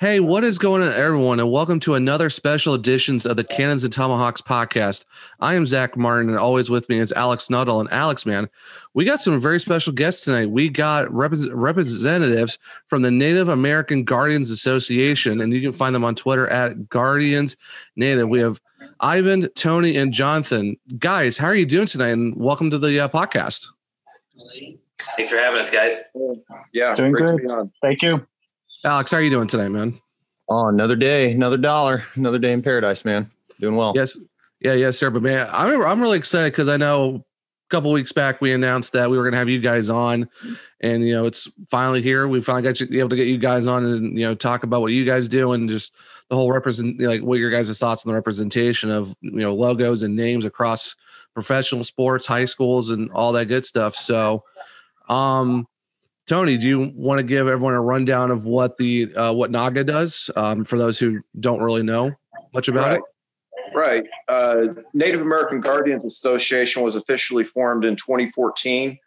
Hey, what is going on, everyone? And welcome to another special editions of the Cannons and Tomahawks podcast. I am Zach Martin, and always with me is Alex Nuttall. And Alex, man, we got some very special guests tonight. We got representatives from the Native American Guardians Association, and you can find them on Twitter at Guardians Native. We have Ivan, Tony, and Jonathan. Guys, how are you doing tonight? And welcome to the podcast. Thanks for having us, guys. Yeah, doing great good. to be on. Thank you. Alex, how are you doing tonight, man? Oh, another day, another dollar, another day in paradise, man. Doing well. Yes. Yeah, yes, sir. But man, I'm really excited because I know a couple weeks back we announced that we were going to have you guys on, and it's finally here. We finally got able to get you guys on and talk about what you guys do and just the whole what your guys' thoughts on the representation of logos and names across professional sports, high schools, and all that good stuff. So, Tony, do you want to give everyone a rundown of what what NAGA does for those who don't really know much about it? Right. Native American Guardians Association was officially formed in 2014,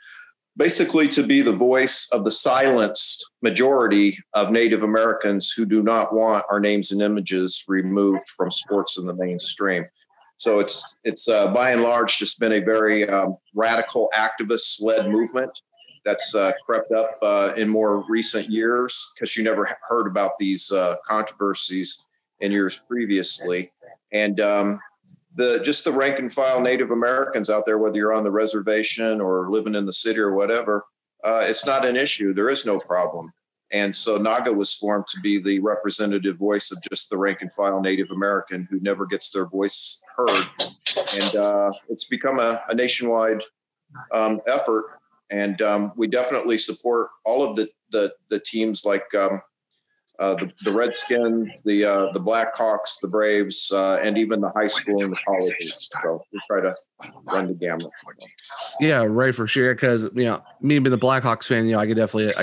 basically to be the voice of the silenced majority of Native Americans who do not want our names and images removed from sports in the mainstream. So it's by and large just been a very radical activist-led movement that's crept up in more recent years, because you never heard about these controversies in years previously. And the rank and file Native Americans out there, whether you're on the reservation or living in the city or whatever, it's not an issue. There is no problem. And so NAGA was formed to be the representative voice of just the rank and file Native American who never gets their voice heard. And it's become a nationwide effort. And we definitely support all of the teams like the Redskins, the Blackhawks, the Braves, and even the high school and the colleges. So we try to run the gamut. Yeah, right, for sure. Because me being the Blackhawks fan, I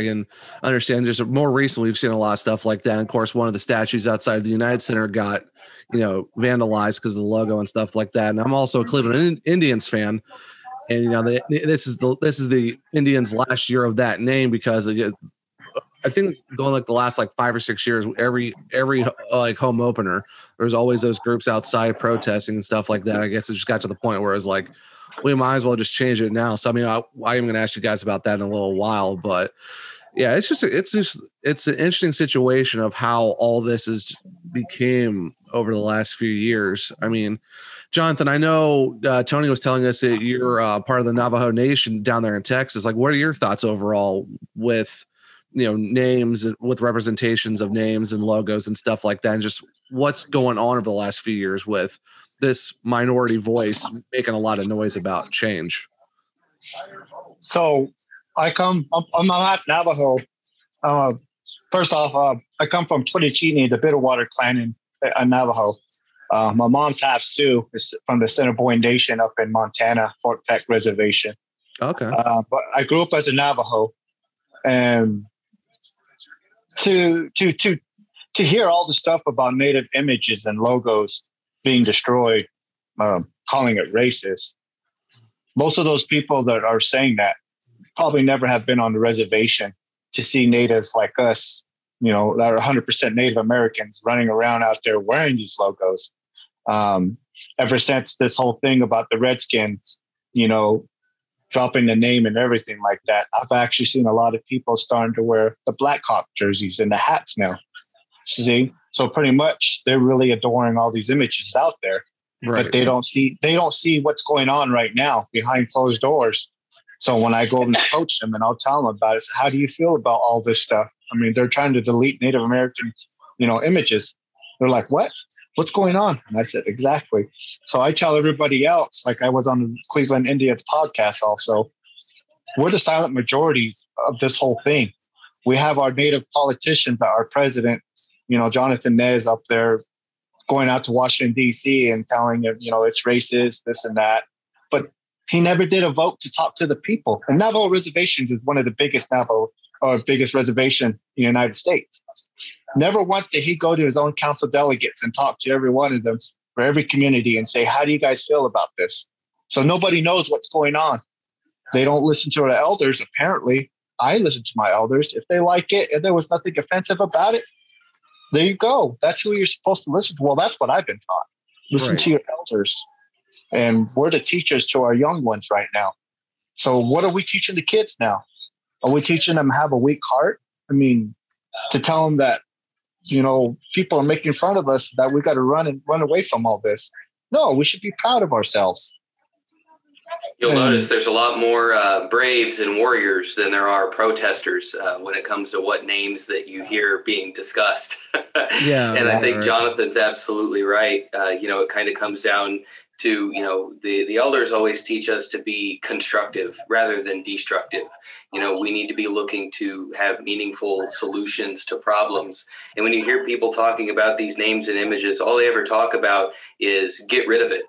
can understand. Just more recently, we've seen a lot of stuff like that. And of course, one of the statues outside of the United Center got vandalized because of the logo and stuff like that. And I'm also a Cleveland Indians fan. And this is the Indians' last year of that name, because I think going like the last 5 or 6 years, every home opener, there's always those groups outside protesting and stuff like that. I guess it just got to the point where it's like, we might as well just change it now. So I am going to ask you guys about that in a little while, but yeah, it's an interesting situation of how all this has became over the last few years. I mean, Jonathan, I know Tony was telling us that you're part of the Navajo Nation down there in Texas. Like, what are your thoughts overall with, names, with representations of names and logos and stuff like that, and just what's going on over the last few years with this minority voice making a lot of noise about change? So I'm not Navajo. First off, I come from Twitachini, the Bitterwater clan in Navajo. My mom's half Sioux, is from the Centerboy Nation up in Montana, Fort Peck Reservation. Okay. But I grew up as a Navajo, and to hear all the stuff about Native images and logos being destroyed, calling it racist. Most of those people that are saying that probably never have been on the reservation to see natives like us, that are 100% Native Americans running around out there wearing these logos. Ever since this whole thing about the Redskins, dropping the name and everything like that, I've actually seen a lot of people starting to wear the Blackhawk jerseys and the hats now. See, so pretty much they're really adoring all these images out there, right. But they don't see what's going on right now behind closed doors. So when I go and coach them and I'll tell them about it, so how do you feel about all this stuff? I mean, they're trying to delete Native American, images. They're like, what? What's going on? And I said, exactly. So I tell everybody else, like I was on the Cleveland Indians podcast also, we're the silent majority of this whole thing. We have our Native politicians, our president, Jonathan Nez up there going out to Washington, D.C. and telling him, it's racist, this and that. But he never did a vote to talk to the people. And Navajo reservations is one of the biggest biggest reservation in the United States. Never once did he go to his own council delegates and talk to every one of them for every community and say, how do you guys feel about this? So nobody knows what's going on. They don't listen to the elders, apparently. I listen to my elders. If they like it, if there was nothing offensive about it, There you go. That's who you're supposed to listen to. Well, that's what I've been taught. Listen Right. to your elders. And we're the teachers to our young ones right now. So what are we teaching the kids now? Are we teaching them have a weak heart? I mean, to tell them that, people are making fun of us, that we got to run away from all this. No, we should be proud of ourselves. You'll notice there's a lot more braves and warriors than there are protesters when it comes to what names that you hear being discussed. Yeah. And I think right. Jonathan's absolutely right. It kind of comes down to, the elders always teach us to be constructive rather than destructive. We need to be looking to have meaningful solutions to problems. And when you hear people talking about these names and images, all they ever talk about is get rid of it.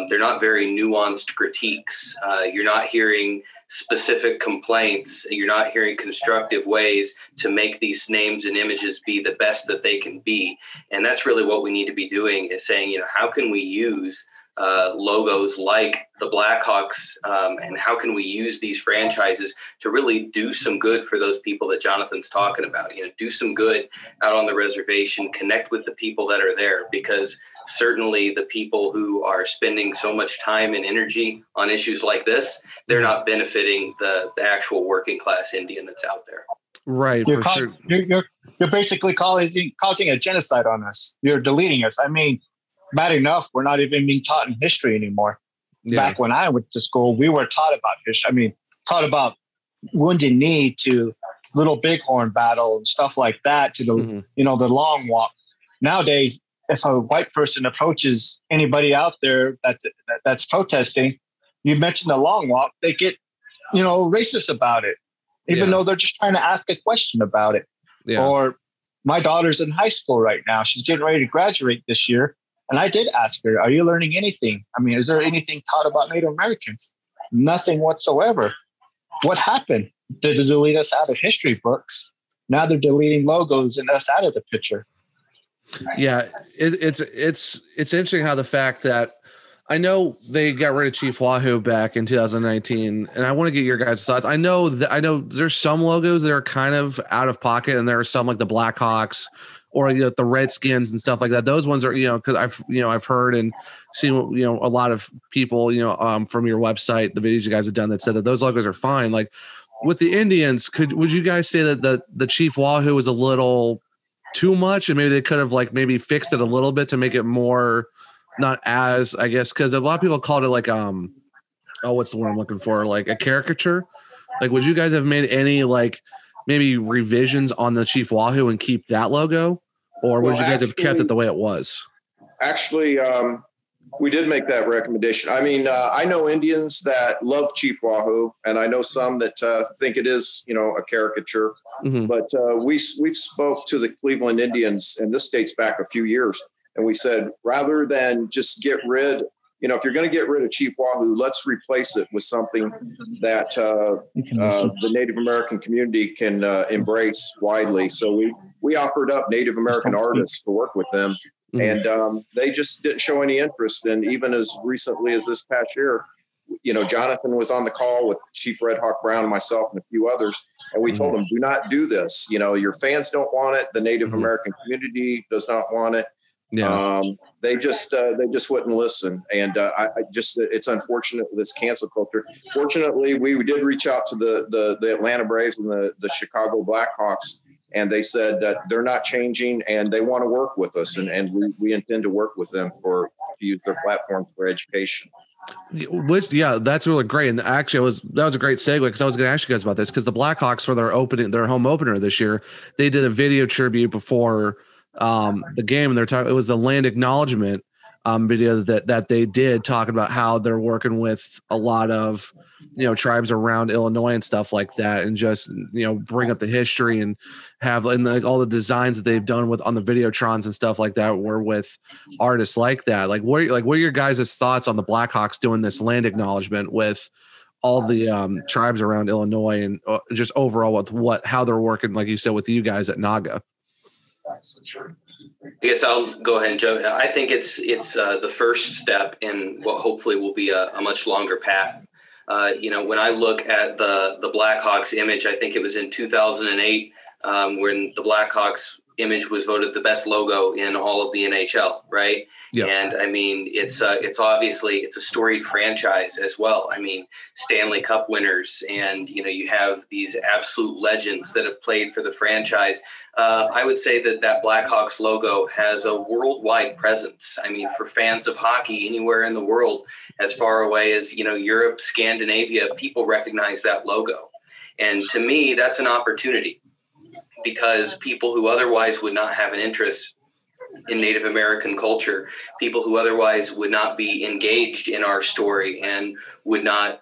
They're not very nuanced critiques. You're not hearing specific complaints. You're not hearing constructive ways to make these names and images be the best that they can be. And that's really what we need to be doing, is saying, how can we use logos like the Blackhawks, and how can we use these franchises to really do some good for those people that Jonathan's talking about? Do some good out on the reservation, connect with the people that are there, because certainly the people who are spending so much time and energy on issues like this, they're not benefiting the actual working class Indian that's out there. Right. You're basically causing a genocide on us. You're deleting us. I mean, bad enough, we're not even being taught in history anymore. Yeah. Back when I went to school, we were taught about history. I mean, taught about Wounded Knee to Little Bighorn battle and stuff like that, to the the Long Walk. Nowadays, if a white person approaches anybody out there that's protesting, you mention the Long Walk, they get racist about it, even though they're just trying to ask a question about it. Yeah. Or my daughter's in high school right now; she's getting ready to graduate this year. And I did ask her, are you learning anything? I mean, is there anything taught about Native Americans? Nothing whatsoever. What happened? Did they delete us out of history books? Now they're deleting logos and us out of the picture. Yeah, it's interesting how the fact that I know they got rid of Chief Wahoo back in 2019, and I want to get your guys' thoughts. I know there's some logos that are kind of out of pocket, and there are some like the Blackhawks or the Redskins and stuff like that. Those ones are, because I've heard and seen, a lot of people, from your website, the videos you guys have done that said that those logos are fine. Like with the Indians, would you guys say that the Chief Wahoo was a little too much, and maybe they could have maybe fixed it a little bit to make it more, not as, I guess, because a lot of people called it what's the word I'm looking for? Like a caricature. Like, would you guys have made any maybe revisions on the Chief Wahoo and keep that logo? Or would you guys have kept it the way it was? Actually, we did make that recommendation. I mean, I know Indians that love Chief Wahoo, and I know some that think it is, a caricature. Mm-hmm. But we've spoke to the Cleveland Indians, and this dates back a few years, and we said, rather than just get rid, if you're going to get rid of Chief Wahoo, let's replace it with something that the Native American community can embrace widely. So we offered up Native American artists to work with them. Mm-hmm. And they just didn't show any interest. And even as recently as this past year, Jonathan was on the call with Chief Red Hawk Brown and myself and a few others. And we told them, do not do this. Your fans don't want it. The Native American community does not want it. Yeah. They just wouldn't listen. And it's unfortunate with this cancel culture. Fortunately, we did reach out to the Atlanta Braves and the Chicago Blackhawks, and they said that they're not changing and they want to work with us. And we intend to work with them to use their platforms for education. That's really great. And actually that was a great segue, because I was going to ask you guys about this, because the Blackhawks, for their home opener this year, they did a video tribute before the game, and it was the land acknowledgement video that they did, talking about how they're working with a lot of tribes around Illinois and stuff like that, and just bring up the history and have all the designs that they've done on the Videotrons and stuff like that were with artists like that. What are your guys' thoughts on the Blackhawks doing this land acknowledgement with all the tribes around Illinois, and just overall with how they're working, like you said, with you guys at NAGA? I guess I'll go ahead and jump. I think it's the first step in what hopefully will be a much longer path. When I look at the Blackhawks image, I think it was in 2008 when the Blackhawks image was voted the best logo in all of the NHL, right? Yeah. And I mean, it's obviously it's a storied franchise as well. I mean, Stanley Cup winners, and you have these absolute legends that have played for the franchise. I would say that Blackhawks logo has a worldwide presence. I mean, for fans of hockey anywhere in the world, as far away as Europe, Scandinavia, people recognize that logo. And to me, that's an opportunity, because people who otherwise would not have an interest in Native American culture, people who otherwise would not be engaged in our story and would not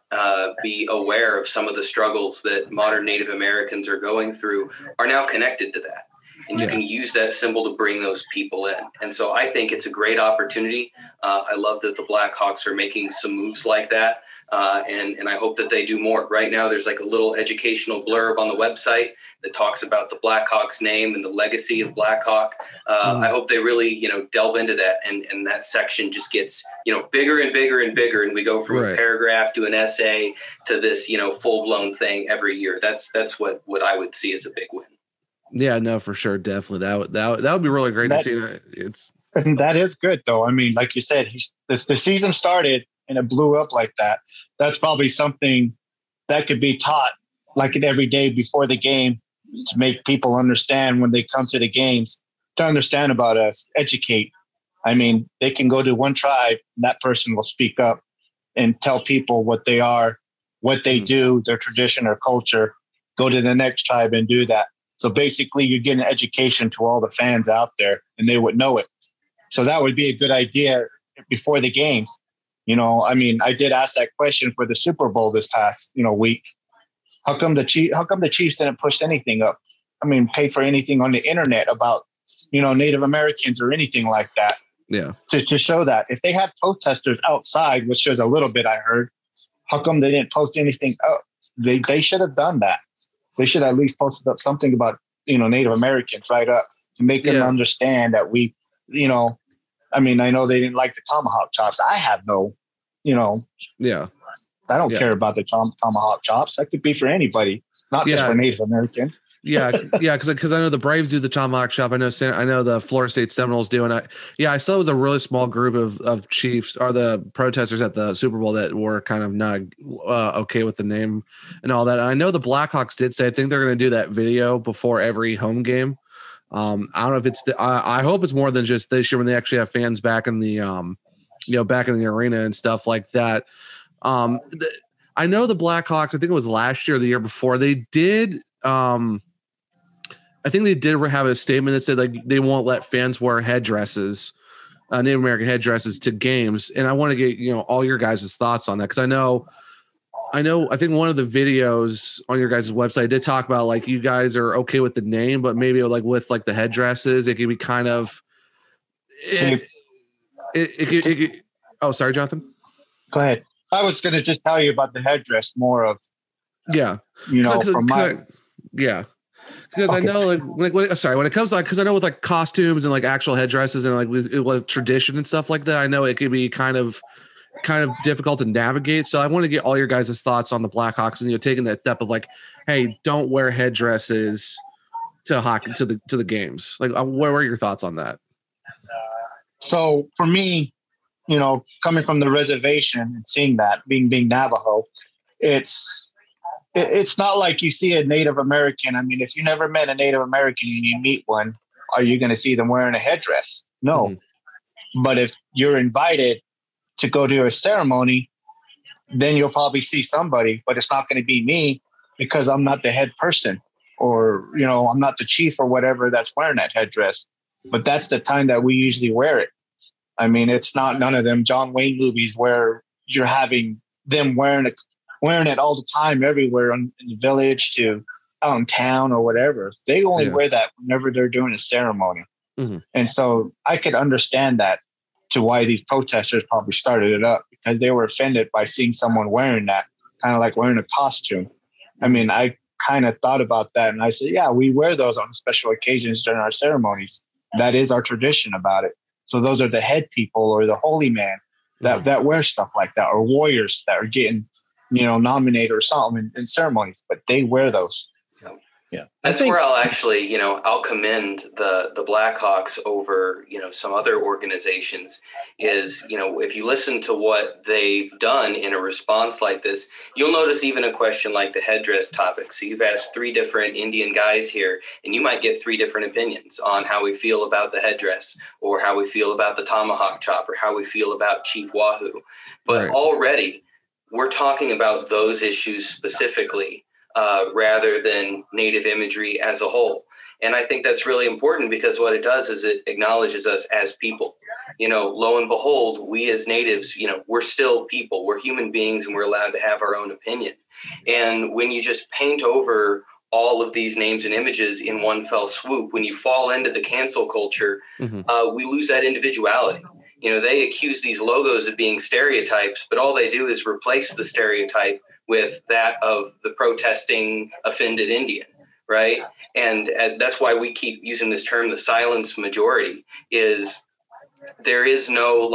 be aware of some of the struggles that modern Native Americans are going through, are now connected to that. And you can use that symbol to bring those people in. And so I think it's a great opportunity. I love that the Blackhawks are making some moves like that. And I hope that they do more. Right now, there's like a little educational blurb on the website that talks about the Blackhawks name and the legacy of Blackhawk. I hope they really, delve into that, and that section just gets, bigger and bigger and bigger. And we go from a paragraph to an essay to this, full blown thing every year. That's what I would see as a big win. Yeah, no, for sure. Definitely. That would be really great to see. That is good though. I mean, like you said, the season started and it blew up like that. That's probably something that could be taught like every day before the game, to make people understand when they come to the games, to understand about us, educate. I mean, they can go to one tribe and that person will speak up and tell people what they are, what they do, their tradition or culture, go to the next tribe and do that. So basically you're getting education to all the fans out there and they would know it. So that would be a good idea before the games. I mean, I did ask that question for the Super Bowl this past, week. How come the Chiefs didn't push anything up? I mean, pay for anything on the internet about, Native Americans or anything like that. Yeah. To show that if they had protesters outside, which there's a little bit I heard, how come they didn't post anything up? They should have done that. They should at least posted up something about, Native Americans right up to make them understand that we, I mean, I know they didn't like the tomahawk chops. I have no, I don't care about the tomahawk chops. That could be for anybody, not just for Native Americans. Because I know the Braves do the tomahawk chop. I know the Florida State Seminoles do, and I saw it was a really small group of Chiefs or the protesters at the Super Bowl that were kind of not okay with the name and all that. And I know the Blackhawks did say I think they're going to do that video before every home game. I don't know if it's I hope it's more than just this year when they actually have fans back in the back in the arena and stuff like that. I know the Blackhawks, I think it was last year or the year before, they did I think they did have a statement that said like they won't let fans wear headdresses, Native American headdresses to games. And I want to get all your guys' thoughts on that, because I think one of the videos on your guys' website did talk about like you guys are okay with the name, but maybe like with like the headdresses, it could be kind of oh, sorry, Jonathan. Go ahead. I was going to just tell you about the headdress more of, from my. Yeah. Because I know when it comes to because I know with like costumes and like actual headdresses and like with tradition and stuff like that, I know it could be kind of difficult to navigate. So I want to get all your guys' thoughts on the Blackhawks and taking that step of like, hey, don't wear headdresses to hockey to the games. Like, what were your thoughts on that? So for me, coming from the reservation and seeing that being Navajo, it's not like you see a Native American. I mean, if you never met a Native American and you meet one, are you going to see them wearing a headdress? No. Mm-hmm. But if you're invited to go to a ceremony, then you'll probably see somebody, but it's not going to be me because I'm not the head person or, I'm not the chief or whatever that's wearing that headdress. But that's the time that we usually wear it. I mean, it's not none of them John Wayne movies where you're having them wearing it all the time everywhere in the village to out in town or whatever. They only wear that whenever they're doing a ceremony. Mm-hmm. And so I could understand that to why these protesters probably started it up, because they were offended by seeing someone wearing that, kind of like wearing a costume. I mean, I kind of thought about that and I said, yeah, we wear those on special occasions during our ceremonies. That is our tradition about it. So those are the head people or the holy man that wear stuff like that, or warriors that are getting, nominated or something in ceremonies, but they wear those. Yeah. That's where I'll actually, I'll commend the Blackhawks over, some other organizations is, if you listen to what they've done in a response like this, you'll notice even a question like the headdress topic. So you've asked 3 different Indian guys here, and you might get 3 different opinions on how we feel about the headdress or how we feel about the tomahawk chop or how we feel about Chief Wahoo. But already we're talking about those issues specifically. Rather than Native imagery as a whole. And I think that's really important because what it does is it acknowledges us as people. Lo and behold, we as Natives, we're still people. We're human beings and we're allowed to have our own opinion. And when you just paint over all of these names and images in one fell swoop, when you fall into the cancel culture, we lose that individuality. They accuse these logos of being stereotypes, but all they do is replace the stereotype with that of the protesting offended Indian, right? And that's why we keep using this term, the silenced majority, is there is no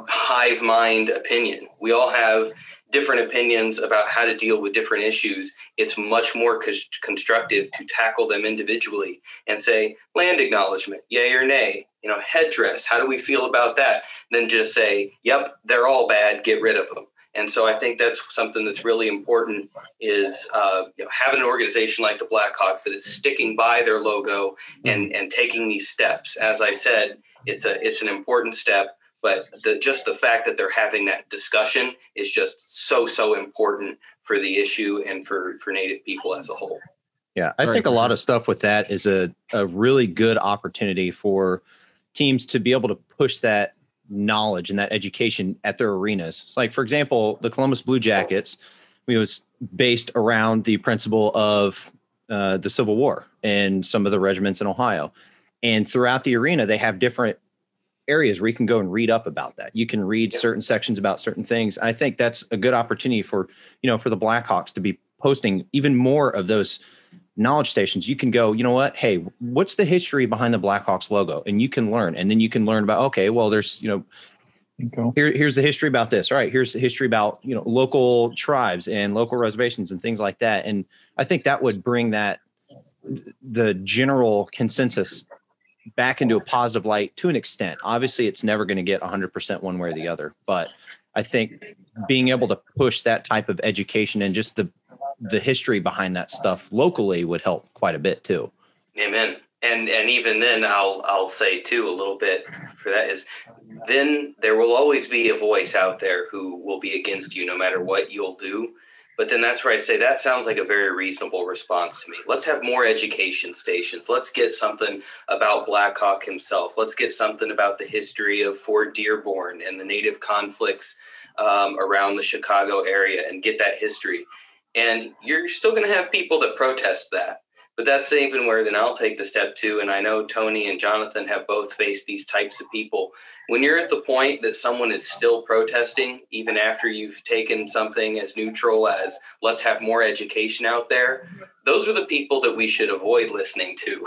hive mind opinion. We all have different opinions about how to deal with different issues. It's much more constructive to tackle them individually and say, land acknowledgement, yay or nay, headdress, how do we feel about that? Then just say, yep, they're all bad, get rid of them. And so I think that's something that's really important is having an organization like the Blackhawks that is sticking by their logo and taking these steps. As I said, it's an important step, but just the fact that they're having that discussion is just so important for the issue and for Native people as a whole. Yeah, I think a lot of stuff with that is a really good opportunity for teams to be able to push that knowledge and that education at their arenas. Like, for example, the Columbus Blue Jackets, it was based around the principle of the Civil War and some of the regiments in Ohio. And throughout the arena, they have different areas where you can go and read up about that. You can read certain sections about certain things. I think that's a good opportunity for the Blackhawks to be posting even more of those knowledge stations. You can go, what? Hey, what's the history behind the Blackhawks logo? And you can learn. And then you can learn about, okay, well, there's, here's the history about this. All right. Here's the history about, local tribes and local reservations and things like that. And I think that would bring the general consensus back into a positive light to an extent. Obviously, it's never going to get 100% one way or the other. But I think being able to push that type of education and just the history behind that stuff locally would help quite a bit too. Amen. And even then I'll say too, a little bit for that is then there will always be a voice out there who will be against you no matter what you'll do. But then that's where I say that sounds like a very reasonable response to me. Let's have more education stations. Let's get something about Black Hawk himself. Let's get something about the history of Fort Dearborn and the Native conflicts around the Chicago area and get that history. And you're still going to have people that protest that. But that's even where then I'll take the step too. And I know Tony and Jonathan have both faced these types of people. When you're at the point that someone is still protesting, even after you've taken something as neutral as let's have more education out there, those are the people that we should avoid listening to.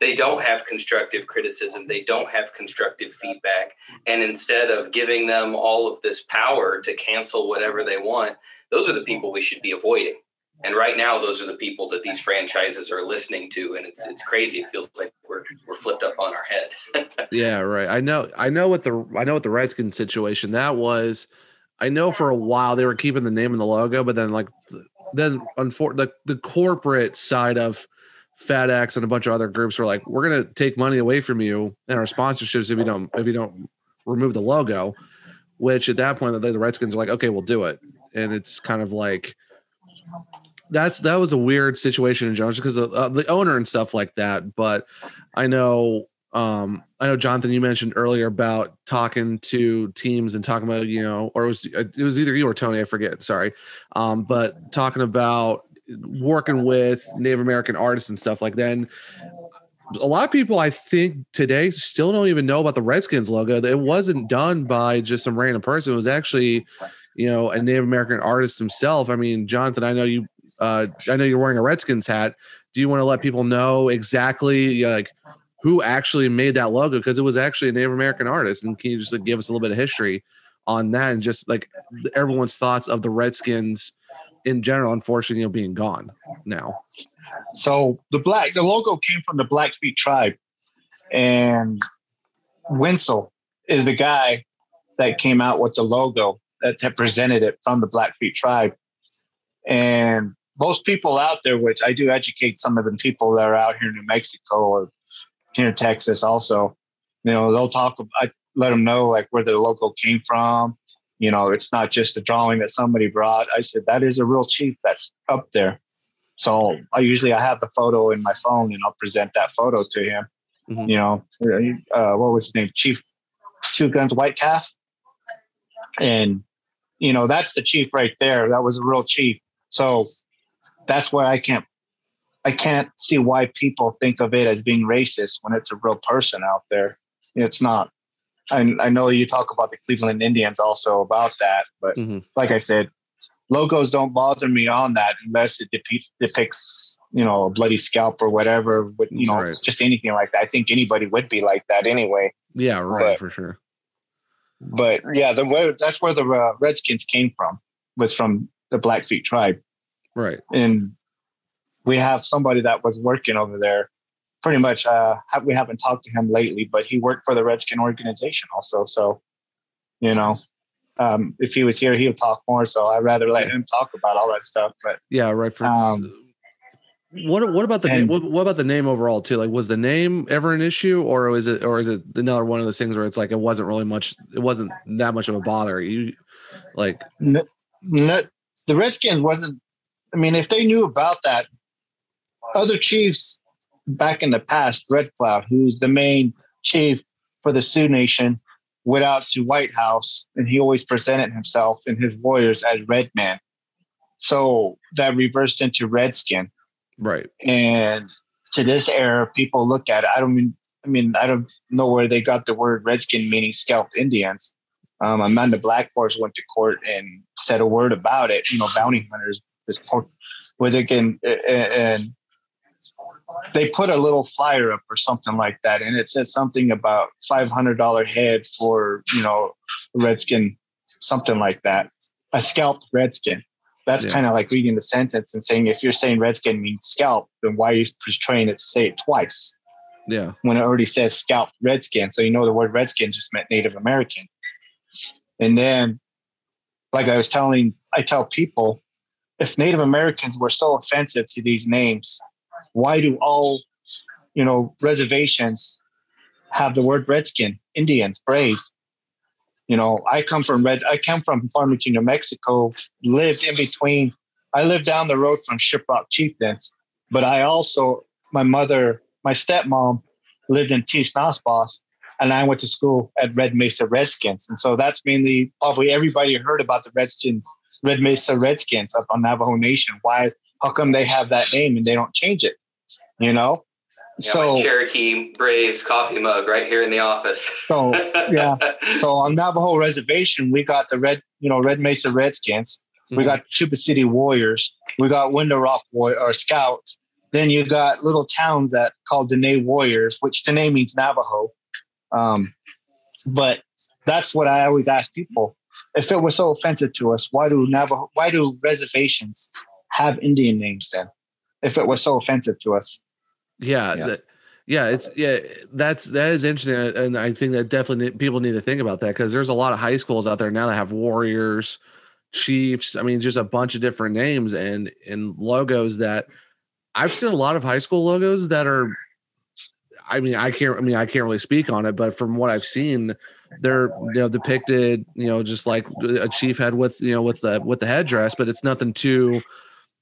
They don't have constructive criticism. They don't have constructive feedback. And instead of giving them all of this power to cancel whatever they want, those are the people we should be avoiding. And right now, those are the people that these franchises are listening to, and it's crazy. It feels like we're flipped up on our head. Yeah, right. I know what the Redskins situation that was. I know for a while they were keeping the name and the logo, but then the corporate side of FedEx and a bunch of other groups were like, we're gonna take money away from you and our sponsorships if you don't remove the logo. Which at that point, the Redskins are like, okay, we'll do it, and it's kind of like. That was a weird situation in Jones because the owner and stuff like that. But I know Jonathan, you mentioned earlier about talking to teams and talking about, or it was either you or Tony, I forget. Sorry. But talking about working with Native American artists and stuff like that. And a lot of people, I think today still don't even know about the Redskins logo. It wasn't done by just some random person. It was actually, a Native American artist himself. I mean, Jonathan, I know you're wearing a Redskins hat. Do you want to let people know exactly who actually made that logo? Because it was actually a Native American artist. And can you just give us a little bit of history on that and just everyone's thoughts of the Redskins in general, unfortunately, being gone now. So the logo came from the Blackfeet tribe, and Winsel is the guy that came out with the logo that presented it from the Blackfeet tribe. And most people out there, which I do educate some of the people that are out here in New Mexico or here in Texas also, they'll talk, I let them know like where the logo came from. It's not just a drawing that somebody brought. I said, that is a real chief that's up there. So I have the photo in my phone, and I'll present that photo to him. Mm-hmm. What was his name? Chief Two Guns White Calf. And, that's the chief right there. That was a real chief. So that's why I can't see why people think of it as being racist when it's a real person out there. It's not. I know you talk about the Cleveland Indians also about that, but like I said, logos don't bother me on that unless it depicts, a bloody scalp or whatever, with, right. Just anything like that. I think anybody would be like that anyway. Yeah, right, for sure. But yeah, that's where the Redskins came from, was from the Blackfeet tribe. Right. And we have somebody that was working over there. Pretty much, we haven't talked to him lately, but he worked for the Redskin organization also. So, if he was here, he would talk more. So I'd rather let him talk about all that stuff. But yeah, right. What about the name? What about the name overall too? Like, was the name ever an issue, or is it another one of those things where it's like it wasn't that much of a bother? The Redskins wasn't. I mean, if they knew about that, other chiefs back in the past, Red Cloud, who's the main chief for the Sioux Nation, went out to White House, and he always presented himself and his warriors as Red Man. So that reversed into Redskin. Right. And to this era, people look at it. I don't know where they got the word Redskin, meaning scalped Indians. Amanda Black Horse went to court and said a word about it. Bounty hunters, and they put a little flyer up or something like that, and it said something about $500 head for Redskin, something like that, a scalped Redskin. That's kind of like reading the sentence and saying, if you're saying Redskin means scalp, then why are you portraying it to say it twice? Yeah. When it already says scalped Redskin. So the word Redskin just meant Native American. And then, like I tell people, if Native Americans were so offensive to these names, why do all, reservations have the word Redskin, Indians, Braves? I come from Farmington, New Mexico, lived in between. I lived down the road from Shiprock Chieftains, but my stepmom lived in Tisnasbos, and I went to school at Red Mesa Redskins. And so that's mainly probably everybody heard about the Redskins, Red Mesa Redskins up on Navajo Nation. How come they have that name and they don't change it? Yeah, so my Cherokee Braves coffee mug right here in the office. So on Navajo Reservation, we got the Red Mesa Redskins. Mm-hmm. We got Tuba City Warriors. We got Window Rock Scouts. Then you got little towns that called Dene Warriors, which Dene means Navajo. But that's what I always ask people. If it was so offensive to us, why do reservations have Indian names then? If it was so offensive to us. That is interesting, and I think that definitely people need to think about that, because there's a lot of high schools out there now that have warriors, chiefs. I mean, just a bunch of different names and logos that I've seen a lot of high school logos that are. I can't really speak on it, but from what I've seen, they're depicted just like a chief head with the headdress, but it's nothing too.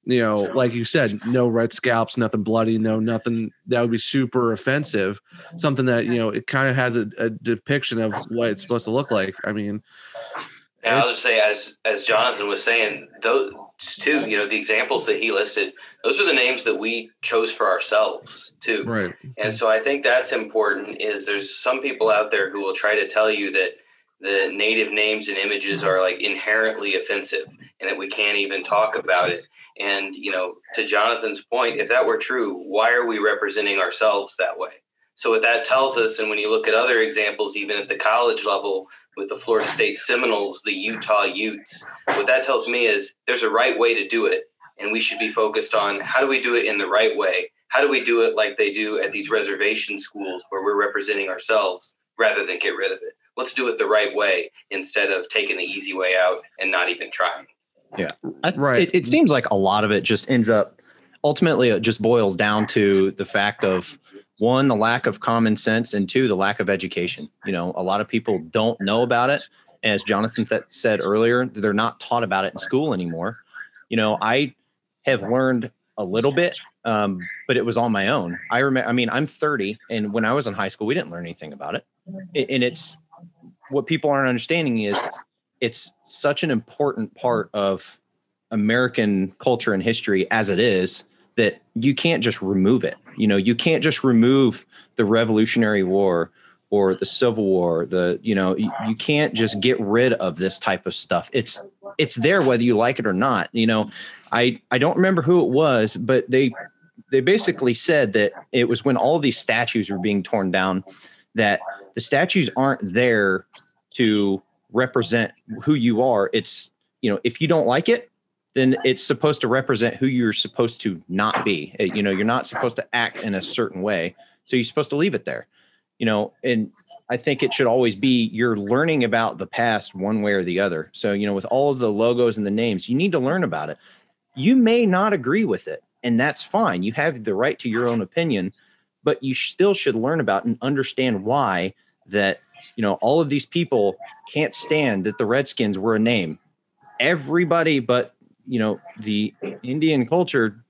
Like you said, no red scalps, nothing bloody, nothing that would be super offensive. Something that, it kind of has a depiction of what it's supposed to look like. I mean, and I'll just say, as Jonathan was saying, those two, the examples that he listed, those are the names that we chose for ourselves too. Right. And so I think that's important. Is there's some people out there who will try to tell you that the native names and images are like inherently offensive and that we can't even talk about it. And, to Jonathan's point, if that were true, why are we representing ourselves that way? So what that tells us, and when you look at other examples, even at the college level with the Florida State Seminoles, the Utah Utes, what that tells me is there's a right way to do it. And we should be focused on how do we do it in the right way? How do we do it like they do at these reservation schools where we're representing ourselves rather than get rid of it? Let's do it the right way instead of taking the easy way out and not even trying. Yeah. Right. It seems like a lot of it just ends up, ultimately it just boils down to the fact of, one, the lack of common sense, and two, the lack of education. You know, a lot of people don't know about it. As Jonathan said earlier, they're not taught about it in school anymore. You know, I have learned a little bit, but it was on my own. I remember, I mean, I'm 30, and when I was in high school, we didn't learn anything about it. And it's what people aren't understanding is it's such an important part of American culture and history as it is, that you can't just remove it. You know, you can't just remove the Revolutionary War or the Civil War. You can't just get rid of this type of stuff. It's there whether you like it or not. You know, I don't remember who it was, but they basically said that it was when all of these statues were being torn down, that the statues aren't there to represent who you are. It's, you know, if you don't like it, then it's supposed to represent who you're supposed to not be. You know, you're not supposed to act in a certain way. So you're supposed to leave it there, you know, and I think it should always be, you're learning about the past one way or the other. So, you know, with all of the logos and the names, you need to learn about it. You may not agree with it, and that's fine. You have the right to your own opinion, but you still should learn about and understand why that, you know, all of these people can't stand that the Redskins were a name. Everybody but, you know, the Indian culture,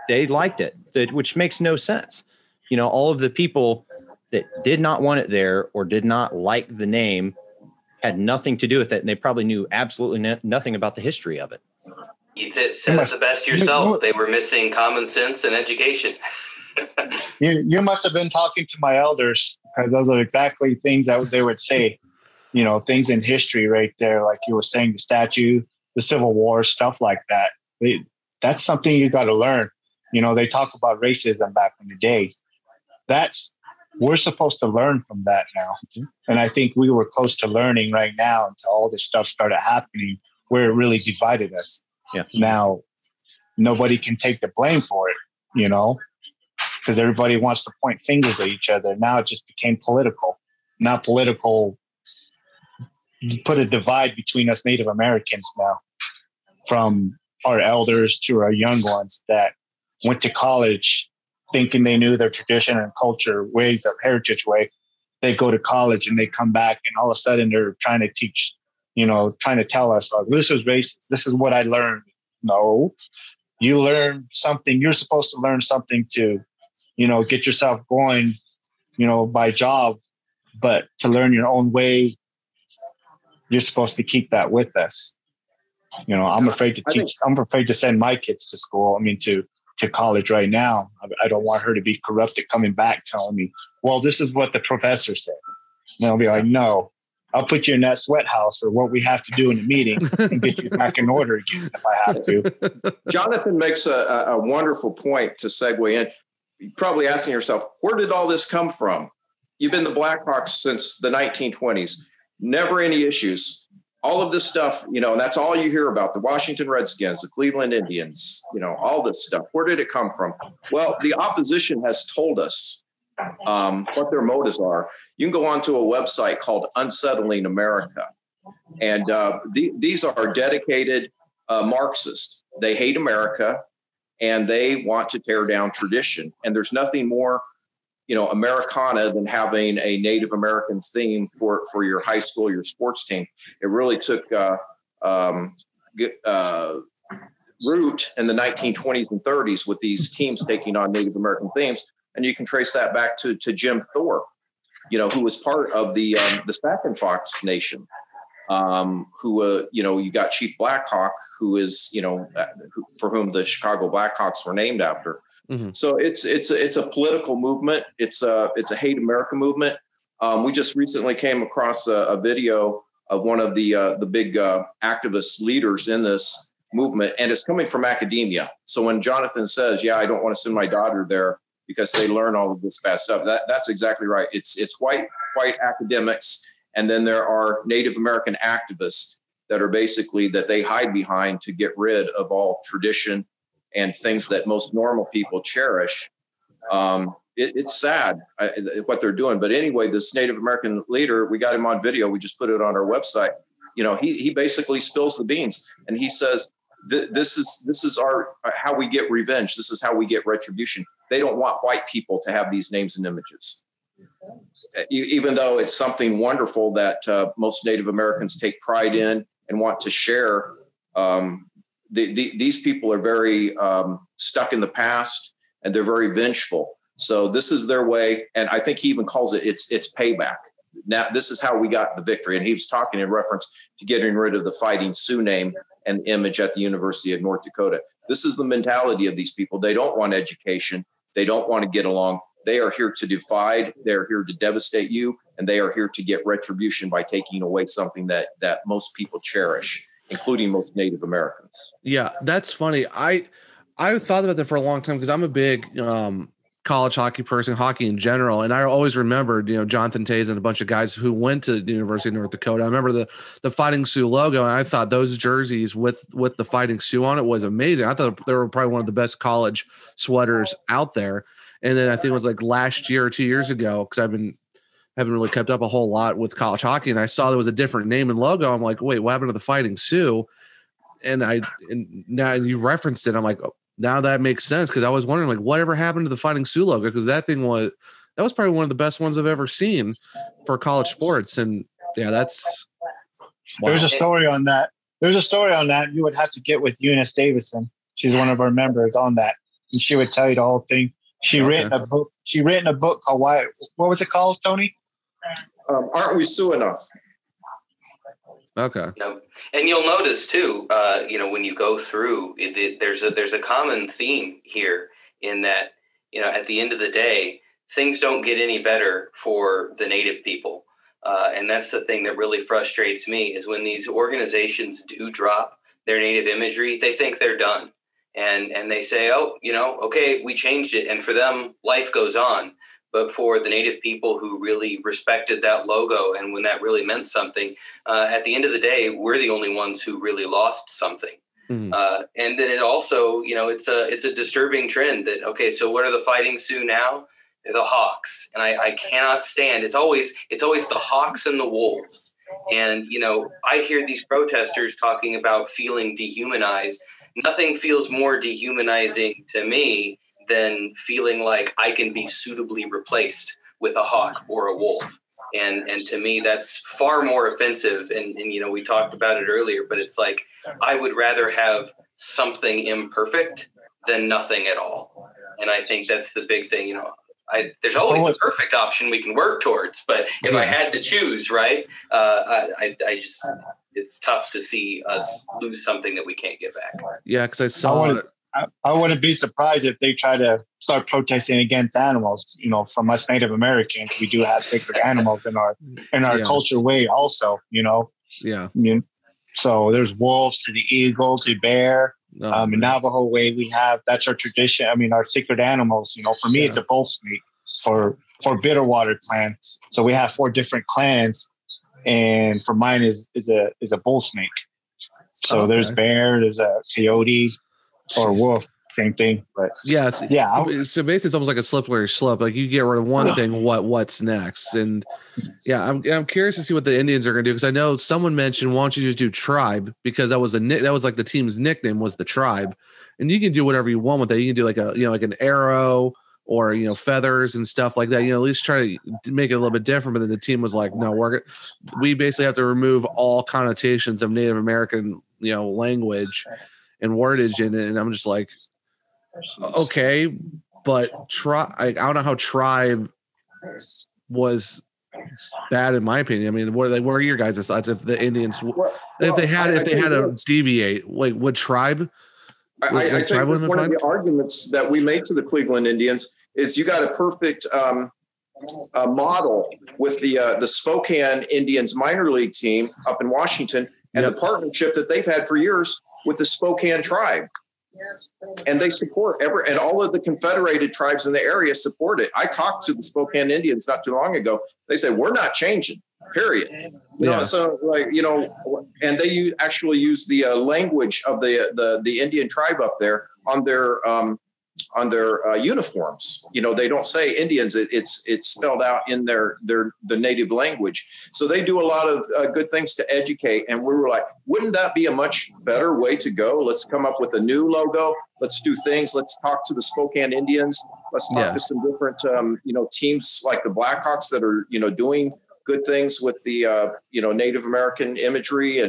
they liked it, which makes no sense. You know, all of the people that did not want it there or did not like the name had nothing to do with it. And they probably knew absolutely nothing about the history of it. You said it the best yourself. They were missing common sense and education. You must have been talking to my elders, because those are exactly things that they would say, you know, things in history right there. Like you were saying, the statue, the Civil War, stuff like that. That's something you got to learn. You know, they talk about racism back in the day. We're supposed to learn from that now. And I think we were close to learning right now until all this stuff started happening where it really divided us. Yeah. Now, nobody can take the blame for it, you know, because everybody wants to point fingers at each other. Now it just became political. Now political put a divide between us Native Americans now, from our elders to our young ones that went to college thinking they knew their tradition and culture, ways of heritage way. They go to college and they come back and all of a sudden they're trying to teach, you know, trying to tell us, like, this is racist. This is what I learned. No, you learn something. You're supposed to learn something to, you know, get yourself going, you know, by job, but to learn your own way, you're supposed to keep that with us. You know, I'm afraid to teach. I'm afraid to send my kids to school. I mean, to college right now. I don't want her to be corrupted coming back telling me, well, this is what the professor said. And I'll be like, no, I'll put you in that sweat house or what we have to do in the meeting and get you back in order again if I have to. Jonathan makes a wonderful point to segue in. You're probably asking yourself, where did all this come from? You've been the Blackhawks since the 1920s. Never any issues. All of this stuff, you know, and that's all you hear about, the Washington Redskins, the Cleveland Indians, you know, all this stuff. Where did it come from? Well, the opposition has told us what their motives are. You can go onto a website called Unsettling America. And these are dedicated Marxists. They hate America and they want to tear down tradition. And there's nothing more, you know, Americana than having a Native American theme for your high school, your sports team. It really took root in the 1920s and 30s with these teams taking on Native American themes. And you can trace that back to Jim Thorpe, you know, who was part of the Spokane Fox Nation, who, you know, you got Chief Blackhawk, who is, you know, for whom the Chicago Blackhawks were named after. Mm-hmm. So it's a political movement. It's a hate America movement. We just recently came across a video of one of the big activist leaders in this movement, and it's coming from academia. So when Jonathan says, "Yeah, I don't want to send my daughter there," because they learn all of this bad stuff. That's exactly right. It's white academics, and then there are Native American activists that are basically that they hide behind to get rid of all tradition and things that most normal people cherish. It's sad what they're doing. But anyway, this Native American leader, we got him on video. We just put it on our website. He basically spills the beans, and he says, this is how we get revenge. This is how we get retribution. They don't want white people to have these names and images, even though it's something wonderful that most Native Americans take pride in and want to share. These people are very stuck in the past, and they're very vengeful. So this is their way. And I think he even calls it's payback. Now, this is how we got the victory. And he was talking in reference to getting rid of the Fighting Sioux name and image at the University of North Dakota. This is the mentality of these people. They don't want education. They don't want to get along. They are here to divide. They're here to devastate you. And they are here to get retribution by taking away something that most people cherish, including most Native Americans. Yeah, that's funny. I thought about that for a long time because I'm a big college hockey person, hockey in general. And I always remembered, Jonathan Toews and a bunch of guys who went to the University of North Dakota. I remember the Fighting Sioux logo, and I thought those jerseys with the Fighting Sioux on it was amazing. I thought they were probably one of the best college sweaters out there. And then I think it was like last year or 2 years ago, because haven't really kept up a whole lot with college hockey, and I saw there was a different name and logo. I'm like, wait, what happened to the Fighting Sioux? And now you referenced it. I'm like, oh, now that makes sense, because I was wondering, like, whatever happened to the Fighting Sioux logo? Because that was probably one of the best ones I've ever seen for college sports. And yeah, that's wow. There's a story on that. You would have to get with Eunice Davison. She's one of our members on that, and she would tell you the whole thing. She written a book. She written a book called what was it called, Tony? Aren't We Sioux Enough? Okay. And you'll notice too, when you go through it, there's a common theme here in that, at the end of the day, things don't get any better for the Native people. And that's the thing that really frustrates me is when these organizations do drop their Native imagery, they think they're done. And they say, oh, okay, we changed it. And for them, life goes on. But for the Native people who really respected that logo and when that really meant something, at the end of the day, we're the only ones who really lost something. Mm-hmm. And then it also, it's a disturbing trend that, okay, so what are the Fighting Sioux now? They're the Hawks. And I cannot stand, it's always the Hawks and the Wolves. And, I hear these protesters talking about feeling dehumanized. Nothing feels more dehumanizing to me than feeling like I can be suitably replaced with a hawk or a wolf. And to me, that's far more offensive. And we talked about it earlier, but it's like, I would rather have something imperfect than nothing at all. And I think that's the big thing, there's always a perfect option we can work towards, but if I had to choose, right, I just, it's tough to see us lose something that we can't get back. Yeah, because I saw I wouldn't be surprised if they try to start protesting against animals. From us Native Americans, we do have sacred animals in our culture way also, Yeah. So there's wolves to the eagle to bear. In Navajo way, that's our tradition. Our sacred animals, for me, it's a bull snake for Bitterwater clan. So we have 4 different clans, and for mine is a bull snake. So there's bear, there's a coyote, or wolf, same thing. But so basically it's almost like a slippery slope. Like you get rid of one thing, what's next? And yeah, I'm curious to see what the Indians are going to do, because I know someone mentioned, why don't you just do tribe, because that was like the team's nickname was the tribe, and you can do whatever you want with that. You can do like like an arrow or feathers and stuff like that. At least try to make it a little bit different. But then the team was like, no, we basically have to remove all connotations of Native American language and wordage in it. And I'm just like, okay, but I don't know how tribe was bad in my opinion. What are your guys' thoughts if the Indians, if they had to deviate, like would tribe? I think one of the arguments that we make to the Cleveland Indians is you got a perfect model with the Spokane Indians minor league team up in Washington and the partnership that they've had for years with the Spokane tribe. And they support and all of the confederated tribes in the area support it. I talked to the Spokane Indians not too long ago. They say, we're not changing, period. You know, so like, you know, and they actually use the language of the Indian tribe up there on their uniforms. You know, they don't say Indians. It's spelled out in the native language. So they do a lot of good things to educate. And we were like, wouldn't that be a much better way to go? Let's come up with a new logo. Let's do things. Let's talk to the Spokane Indians. Let's talk to some different, teams like the Blackhawks that are, doing good things with the, Native American imagery.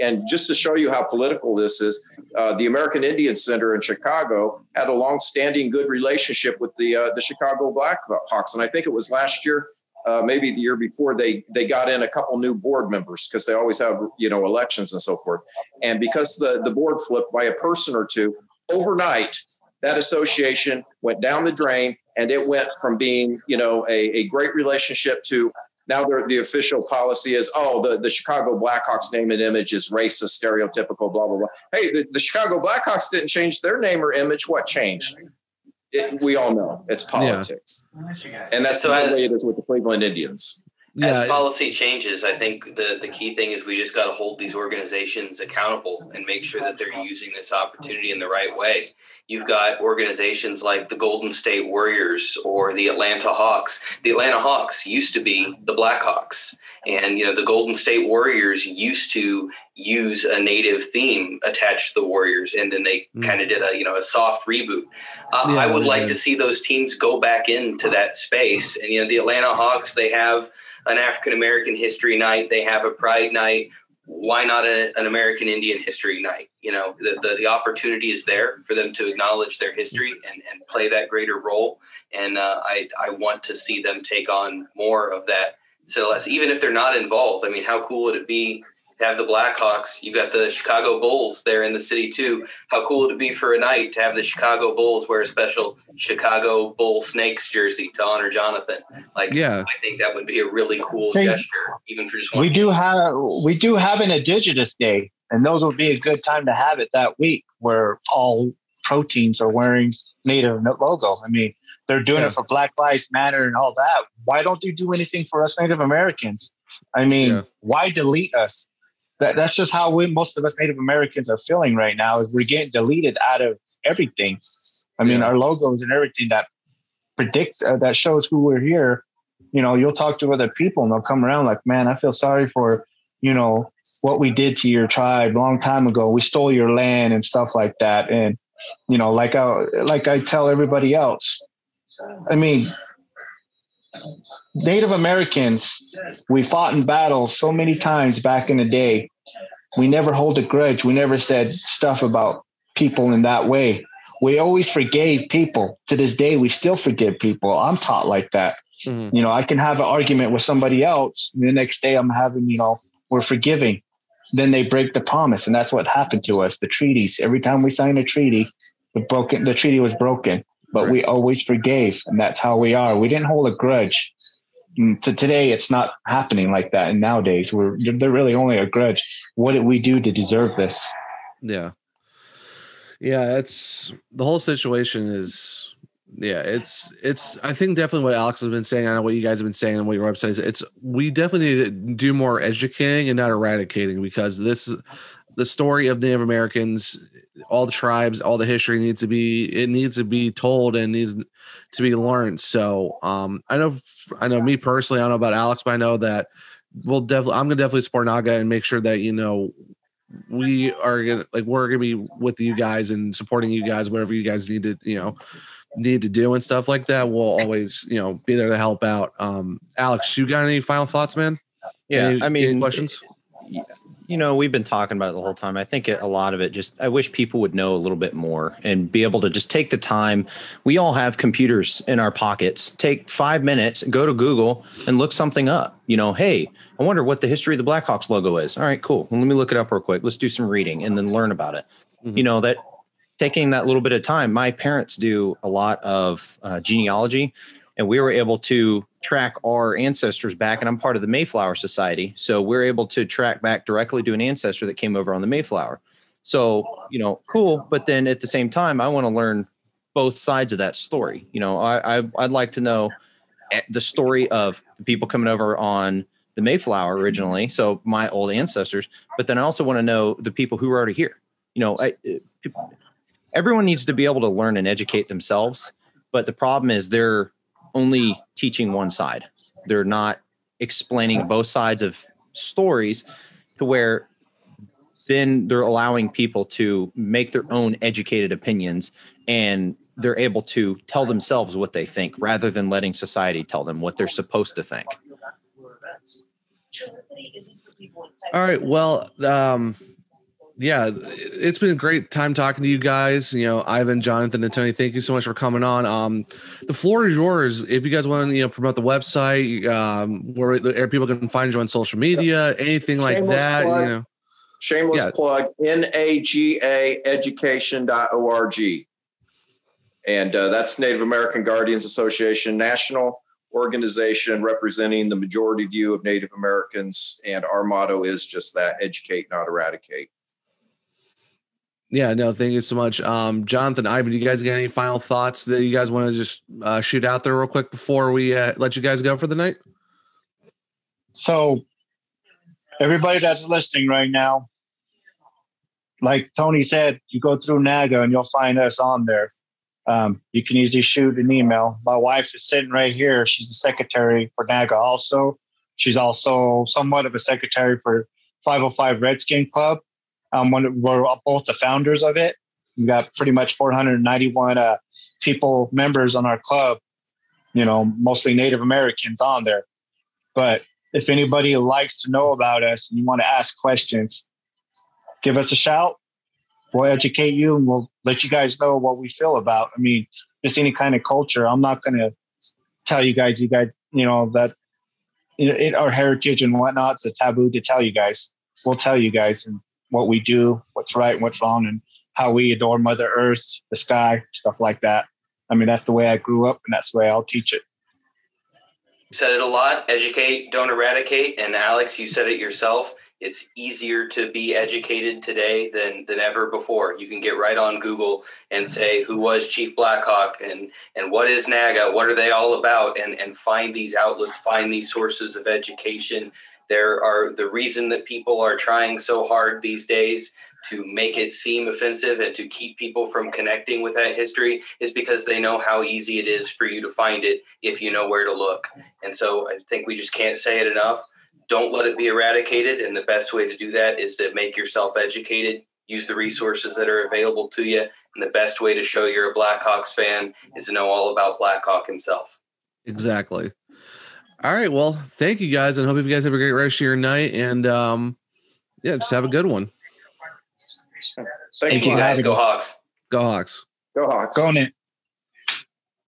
And just to show you how political this is, the American Indian Center in Chicago had a long-standing good relationship with the Chicago Blackhawks. And I think it was last year, maybe the year before, they got in a couple new board members because they always have, elections and so forth. And because the board flipped by a person or two, overnight, that association went down the drain, and it went from being, a great relationship to now the official policy is, the Chicago Blackhawks name and image is racist, stereotypical, blah, blah, blah. Hey, the Chicago Blackhawks didn't change their name or image. What changed? We all know it's politics. Yeah. And that's the way it is with the Cleveland Indians. As policy changes, I think the key thing is we just got to hold these organizations accountable and make sure that they're using this opportunity in the right way. You've got organizations like the Golden State Warriors or the Atlanta Hawks. The Atlanta Hawks used to be the Blackhawks. And, the Golden State Warriors used to use a native theme attached to the Warriors. And then they kind of did a soft reboot. I would like to see those teams go back into that space. And, the Atlanta Hawks, they have an African-American history night. They have a pride night. Why not an American Indian history night? The opportunity is there for them to acknowledge their history and play that greater role. And I want to see them take on more of that. So even if they're not involved, I mean, how cool would it be to have the Blackhawks? You've got the Chicago Bulls there in the city too. How cool would it be for a night to have the Chicago Bulls wear a special Chicago Bull Snakes jersey to honor Jonathan? I think that would be a really cool gesture, even for just one. We do have an Indigenous Day, and those would be a good time to have it that week, where all pro teams are wearing Native logo. I mean, they're doing it for Black Lives Matter and all that. Why don't they do anything for us Native Americans? I mean, why delete us? That's just how most of us Native Americans are feeling right now, is we're getting deleted out of everything. I mean, our logos and everything that predict, that shows who we're here. You'll talk to other people and they'll come around like, man, I feel sorry for, what we did to your tribe a long time ago. We stole your land and stuff like that. And, like I tell everybody else, I mean, Native Americans, we fought in battles so many times back in the day. We never hold a grudge. We never said stuff about people in that way. We always forgave people. To this day, we still forgive people. I'm taught like that. Mm-hmm. I can have an argument with somebody else. And the next day I'm having, we're forgiving. Then they break the promise. And that's what happened to us. The treaties, every time we signed a treaty, the treaty was broken. But we always forgave, and that's how we are. We didn't hold a grudge. To today, it's not happening like that. And nowadays, they're really only a grudge. What did we do to deserve this? Yeah. It's the whole situation is. It's. I think definitely what Alex has been saying. I know what you guys have been saying and what your website is. We definitely need to do more educating and not eradicating, because the story of Native Americans, all the tribes, all the history needs to be told and needs to be learned. So I know me personally, I don't know about Alex, but I know that I'm gonna definitely support NAGA and make sure that we're gonna be with you guys and supporting you guys, whatever you guys need to do and stuff like that. We'll always be there to help out. Alex, you got any final thoughts, man? Any questions? We've been talking about it the whole time. I think a lot of it I wish people would know a little bit more and be able to just take the time. We all have computers in our pockets. Take 5 minutes, go to Google and look something up. Hey, I wonder what the history of the Blackhawks logo is. All right, cool. Well, let me look it up real quick. Let's do some reading and then learn about it. Mm-hmm. That taking that little bit of time. My parents do a lot of genealogy, and we were able to track our ancestors back, and I'm part of the Mayflower Society. So we're able to track back directly to an ancestor that came over on the Mayflower. So, cool. But then at the same time, I want to learn both sides of that story. I'd like to know the story of the people coming over on the Mayflower originally. So my old ancestors, but then I also want to know the people who are already here. Everyone needs to be able to learn and educate themselves. But the problem is they're only teaching one side. They're not explaining both sides of stories to where then they're allowing people to make their own educated opinions, and they're able to tell themselves what they think rather than letting society tell them what they're supposed to think. All right. Well, yeah, it's been a great time talking to you guys. Ivan, Jonathan, and Tony, thank you so much for coming on. The floor is yours. If you guys want to, promote the website, where people can find you on social media, anything like that, plug. Shameless plug, NAGA education.org. And that's Native American Guardians Association, national organization representing the majority view of Native Americans. And our motto is just that: educate, not eradicate. Yeah, no, thank you so much. Jonathan, Ivan, do you guys get any final thoughts that you guys want to just shoot out there real quick before we let you guys go for the night? So everybody that's listening right now, like Tony said, you go through NAGA and you'll find us on there. You can easily shoot an email. My wife is sitting right here. She's the secretary for NAGA also. She's also somewhat of a secretary for 505 Redskin Club. We're both the founders of it. We got pretty much 491 members on our club, mostly Native Americans on there. But if anybody likes to know about us and you want to ask questions, give us a shout. We'll educate you and we'll let you guys know what we feel about. I mean, just any kind of culture. I'm not going to tell you guys, that our heritage and whatnot, it's a taboo to tell you guys. We'll tell you guys and what we do, what's right and what's wrong, and how we adore Mother Earth, the sky, stuff like that. I mean, that's the way I grew up, and that's the way I'll teach it. You said it a lot: educate, don't eradicate. And Alex, you said it yourself. It's easier to be educated today than ever before. You can get right on Google and say, who was Chief Blackhawk and what is NAGA? What are they all about? And find these outlets, find these sources of education. The reason that people are trying so hard these days to make it seem offensive and to keep people from connecting with that history is because they know how easy it is for you to find it if you know where to look. And so I think we just can't say it enough. Don't let it be eradicated. And the best way to do that is to make yourself educated, use the resources that are available to you. And the best way to show you're a Blackhawks fan is to know all about Blackhawk himself. Exactly. All right. Well, thank you guys, and hope you guys have a great rest of your night. And just have a good one. Thank you guys. Go Hawks. Go Hawks. Go Hawks. Go on it.